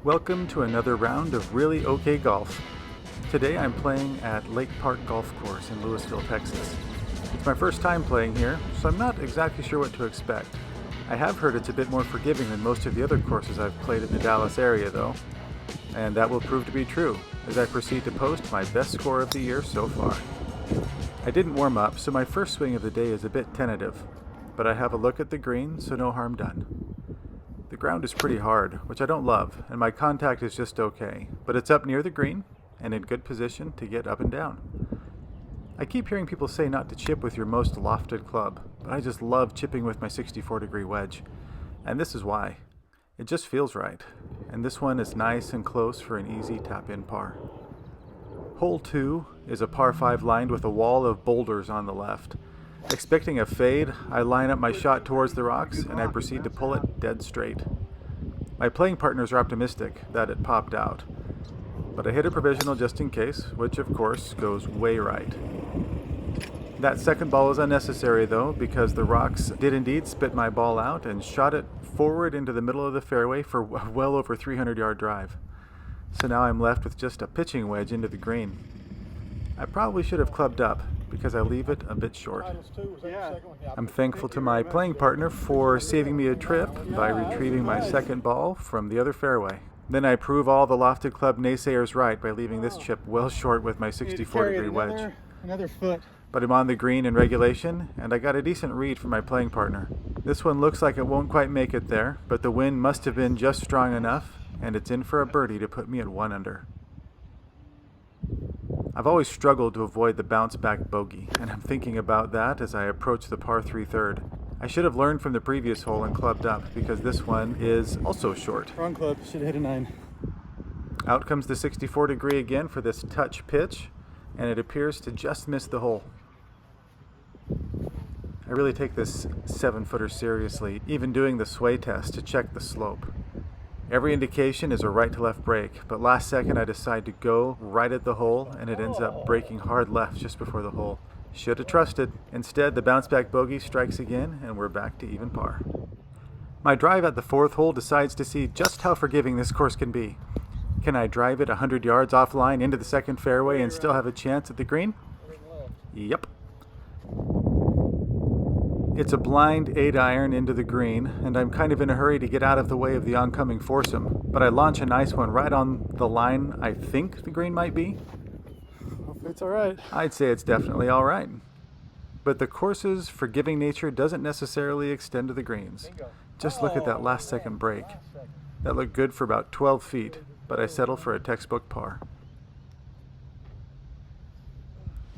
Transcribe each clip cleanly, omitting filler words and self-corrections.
Welcome to another round of really okay golf. Today I'm playing at Lake Park Golf Course in Lewisville, Texas. It's my first time playing here, so I'm not exactly sure what to expect. I have heard it's a bit more forgiving than most of the other courses I've played in the Dallas area though, and that will prove to be true as I proceed to post my best score of the year so far. I didn't warm up, so my first swing of the day is a bit tentative, but I have a look at the green, so no harm done. The ground is pretty hard, which I don't love, and my contact is just okay, but it's up near the green and in good position to get up and down. I keep hearing people say not to chip with your most lofted club, but I just love chipping with my 64-degree wedge, and this is why. It just feels right, and this one is nice and close for an easy tap-in par. Hole 2 is a par 5 lined with a wall of boulders on the left. Expecting a fade, I line up my shot towards the rocks and I proceed to pull it dead straight. My playing partners are optimistic that it popped out, but I hit a provisional just in case, which of course goes way right. That second ball was unnecessary though, because the rocks did indeed spit my ball out and shot it forward into the middle of the fairway for well over 300-yard drive. So now I'm left with just a pitching wedge into the green. I probably should have clubbed up, because I leave it a bit short. I'm thankful to my playing partner for saving me a trip by retrieving my second ball from the other fairway. Then I prove all the lofted club naysayers right by leaving this chip well short with my 64-degree wedge. Another foot. But I'm on the green in regulation, and I got a decent read from my playing partner. This one looks like it won't quite make it there, but the wind must have been just strong enough, and it's in for a birdie to put me at 1 under. I've always struggled to avoid the bounce-back bogey, and I'm thinking about that as I approach the par 3 third. I should have learned from the previous hole and clubbed up, because this one is also short. Wrong club, should have hit a 9. Out comes the 64-degree again for this touch pitch, and it appears to just miss the hole. I really take this 7-footer seriously, even doing the sway test to check the slope. Every indication is a right to left break, but last second I decide to go right at the hole and it ends up breaking hard left just before the hole. Should have trusted. Instead, the bounce back bogey strikes again and we're back to even par. My drive at the 4th hole decides to see just how forgiving this course can be. Can I drive it 100 yards offline into the second fairway and still have a chance at the green? Yep. It's a blind 8-iron into the green, and I'm kind of in a hurry to get out of the way of the oncoming foursome, but I launch a nice one right on the line I think the green might be. Hopefully it's alright. I'd say it's definitely alright. But the course's forgiving nature doesn't necessarily extend to the greens. Just look at that last second break. That looked good for about 12 feet, but I settle for a textbook par.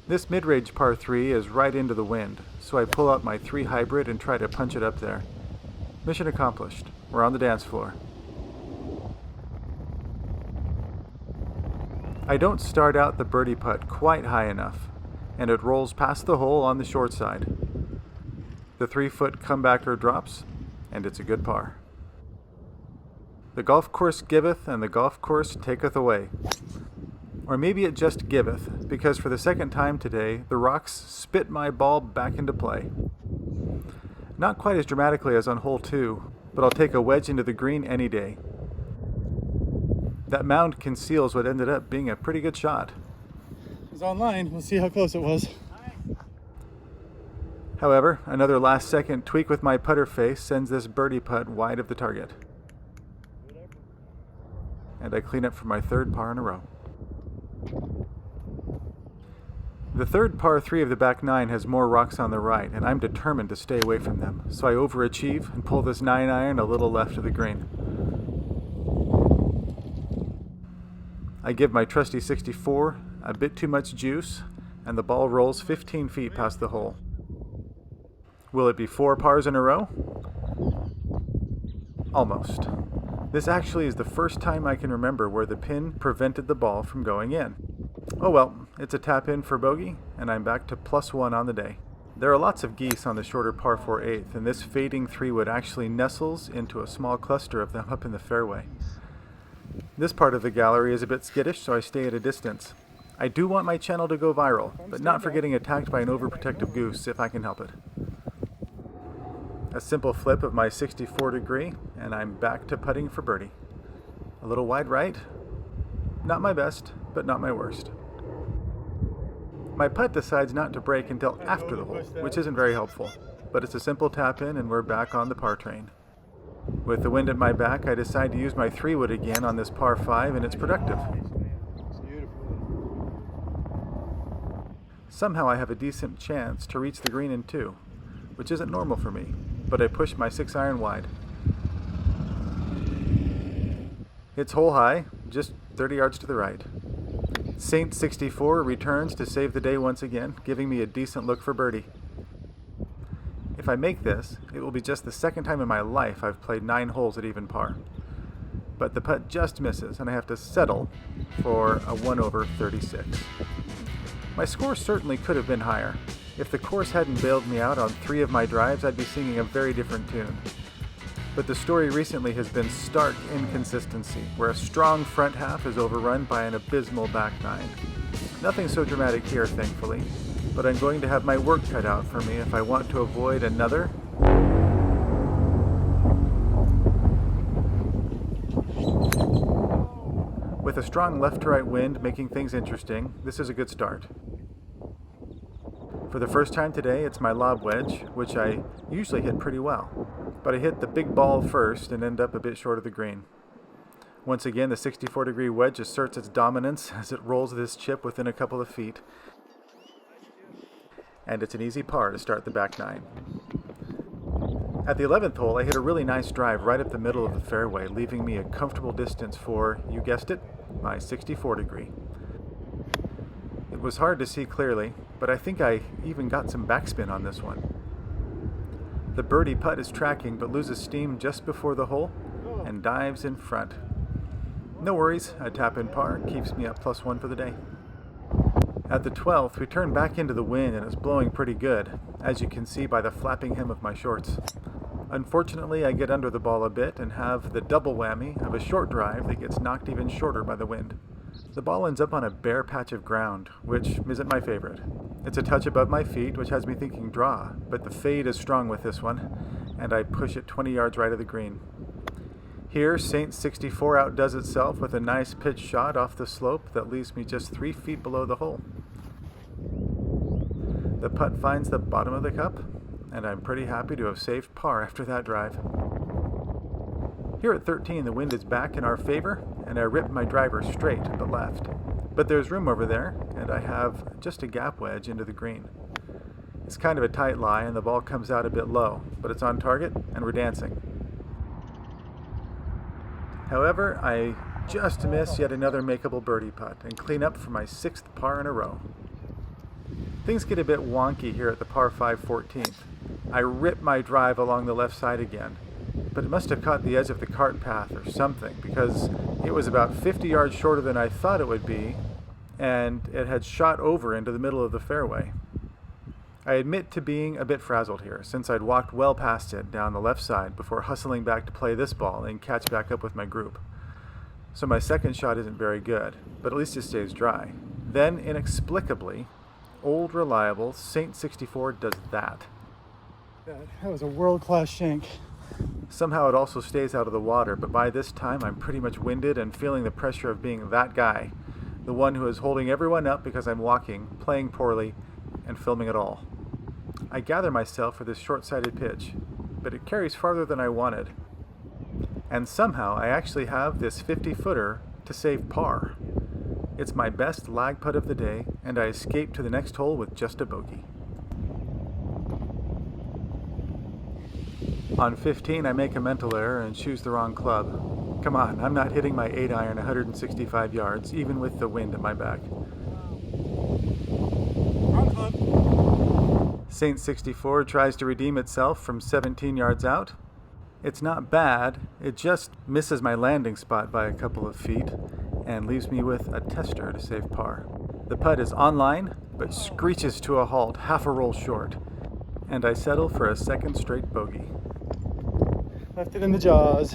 This mid-range par 3 is right into the wind, so I pull out my 3 hybrid and try to punch it up there. Mission accomplished. We're on the dance floor. I don't start out the birdie putt quite high enough, and it rolls past the hole on the short side. The 3-foot comebacker drops, and it's a good par. The golf course giveth, and the golf course taketh away. Or maybe it just giveth, because for the second time today, the rocks spit my ball back into play. Not quite as dramatically as on hole 2, but I'll take a wedge into the green any day. That mound conceals what ended up being a pretty good shot. It was online, we'll see how close it was. However, another last-second tweak with my putter face sends this birdie putt wide of the target. And I clean up for my 3rd par in a row. The 3rd par 3 of the back 9 has more rocks on the right, and I'm determined to stay away from them, so I overachieve and pull this 9-iron a little left of the green. I give my trusty 64 a bit too much juice, and the ball rolls 15 feet past the hole. Will it be 4 pars in a row? Almost. This actually is the first time I can remember where the pin prevented the ball from going in. Oh well, it's a tap in for bogey, and I'm back to +1 on the day. There are lots of geese on the shorter par 4 8th, and this fading 3-wood actually nestles into a small cluster of them up in the fairway. This part of the gallery is a bit skittish, so I stay at a distance. I do want my channel to go viral, but not for getting attacked by an overprotective goose if I can help it. A simple flip of my 64 degree, and I'm back to putting for birdie. A little wide right. Not my best, but not my worst. My putt decides not to break until after the hole, which isn't very helpful, but it's a simple tap in and we're back on the par train. With the wind at my back, I decide to use my 3-wood again on this par 5, and it's productive. Somehow I have a decent chance to reach the green in 2, which isn't normal for me, but I push my 6-iron wide. It's hole high, just 30 yards to the right. Saint 64 returns to save the day once again, giving me a decent look for birdie. If I make this, it will be just the second time in my life I've played 9 holes at even par. But the putt just misses, and I have to settle for a 1 over 36. My score certainly could have been higher. If the course hadn't bailed me out on 3 of my drives, I'd be singing a very different tune. But the story recently has been stark inconsistency, where a strong front half is overrun by an abysmal back 9. Nothing so dramatic here, thankfully, but I'm going to have my work cut out for me if I want to avoid another. With a strong left-to-right wind making things interesting, this is a good start. For the first time today, it's my lob wedge, which I usually hit pretty well, but I hit the big ball first and end up a bit short of the green. Once again, the 64-degree wedge asserts its dominance as it rolls this chip within a couple of feet, and it's an easy par to start the back 9. At the 11th hole, I hit a really nice drive right up the middle of the fairway, leaving me a comfortable distance for, you guessed it, my 64-degree. It was hard to see clearly, but I think I even got some backspin on this one. The birdie putt is tracking but loses steam just before the hole and dives in front. No worries, a tap in par keeps me up +1 for the day. At the 12th, we turn back into the wind and it's blowing pretty good, as you can see by the flapping hem of my shorts. Unfortunately, I get under the ball a bit and have the double whammy of a short drive that gets knocked even shorter by the wind. The ball ends up on a bare patch of ground, which isn't my favorite. It's a touch above my feet, which has me thinking draw, but the fade is strong with this one, and I push it 20 yards right of the green. Here, Saint 64 outdoes itself with a nice pitch shot off the slope that leaves me just 3 feet below the hole. The putt finds the bottom of the cup, and I'm pretty happy to have saved par after that drive. Here at 13, the wind is back in our favor, and I rip my driver straight but left. But there's room over there, and I have just a gap wedge into the green. It's kind of a tight lie, and the ball comes out a bit low, but it's on target, and we're dancing. However, I just miss yet another makeable birdie putt, and clean up for my 6th par in a row. Things get a bit wonky here at the par 5 14th. I rip my drive along the left side again, but it must have caught the edge of the cart path or something, because it was about 50 yards shorter than I thought it would be, and it had shot over into the middle of the fairway. I admit to being a bit frazzled here, since I'd walked well past it down the left side before hustling back to play this ball and catch back up with my group. So my second shot isn't very good, but at least it stays dry. Then, inexplicably, old reliable Saint 64 does that. That was a world-class shank. Somehow it also stays out of the water, but by this time I'm pretty much winded and feeling the pressure of being that guy, the one who is holding everyone up because I'm walking, playing poorly, and filming it all. I gather myself for this short-sighted pitch, but it carries farther than I wanted. And somehow I actually have this 50-footer to save par. It's my best lag putt of the day, and I escape to the next hole with just a bogey. On 15, I make a mental error and choose the wrong club. Come on, I'm not hitting my 8-iron 165 yards, even with the wind at my back. Wrong club. Saint 64 tries to redeem itself from 17 yards out. It's not bad, it just misses my landing spot by a couple of feet and leaves me with a tester to save par. The putt is online, but screeches to a halt half a roll short, and I settle for a second straight bogey. Left it in the jaws.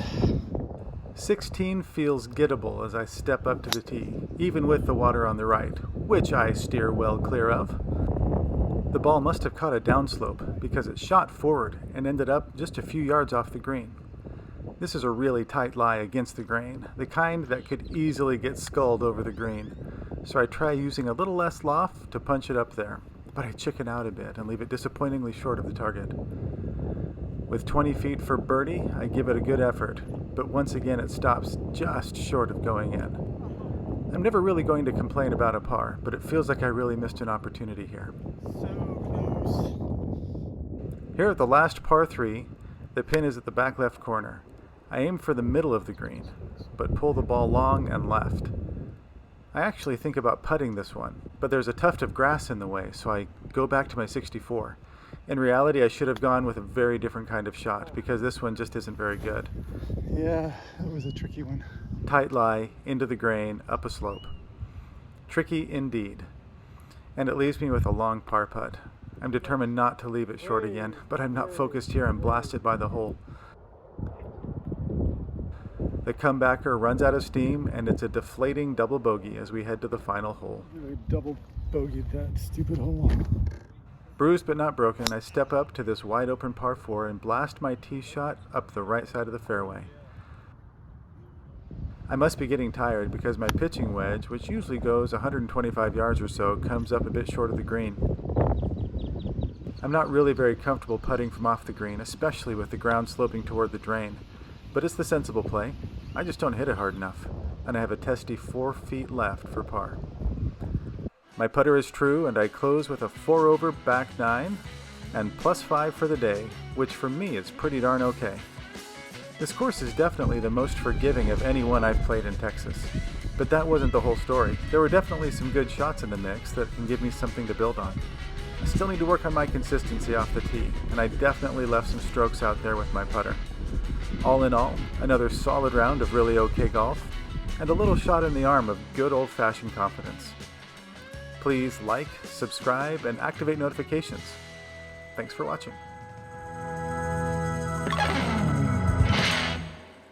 16 feels gettable as I step up to the tee, even with the water on the right, which I steer well clear of. The ball must have caught a downslope because it shot forward and ended up just a few yards off the green. This is a really tight lie against the grain, the kind that could easily get sculled over the green. So I try using a little less loft to punch it up there, but I chicken out a bit and leave it disappointingly short of the target. With 20 feet for birdie, I give it a good effort, but once again it stops just short of going in. I'm never really going to complain about a par, but it feels like I really missed an opportunity here. So close. Here at the last par 3, the pin is at the back left corner. I aim for the middle of the green, but pull the ball long and left. I actually think about putting this one, but there's a tuft of grass in the way, so I go back to my 64. In reality, I should have gone with a very different kind of shot, because this one just isn't very good. Yeah, that was a tricky one. Tight lie, into the grain, up a slope. Tricky indeed. And it leaves me with a long par putt. I'm determined not to leave it short again, but I'm not focused here. I'm blasted by the hole. The comebacker runs out of steam, and it's a deflating double bogey as we head to the final hole. I double bogeyed that stupid hole. Bruised but not broken, I step up to this wide open par 4 and blast my tee shot up the right side of the fairway. I must be getting tired because my pitching wedge, which usually goes 125 yards or so, comes up a bit short of the green. I'm not really very comfortable putting from off the green, especially with the ground sloping toward the drain. But it's the sensible play. I just don't hit it hard enough, and I have a testy 4 feet left for par. My putter is true, and I close with a 4 over back 9 and +5 for the day, which for me is pretty darn okay. This course is definitely the most forgiving of any one I've played in Texas. But that wasn't the whole story. There were definitely some good shots in the mix that can give me something to build on. I still need to work on my consistency off the tee, and I definitely left some strokes out there with my putter. All in all, another solid round of really okay golf, and a little shot in the arm of good old-fashioned confidence. Please like, subscribe, and activate notifications. Thanks for watching.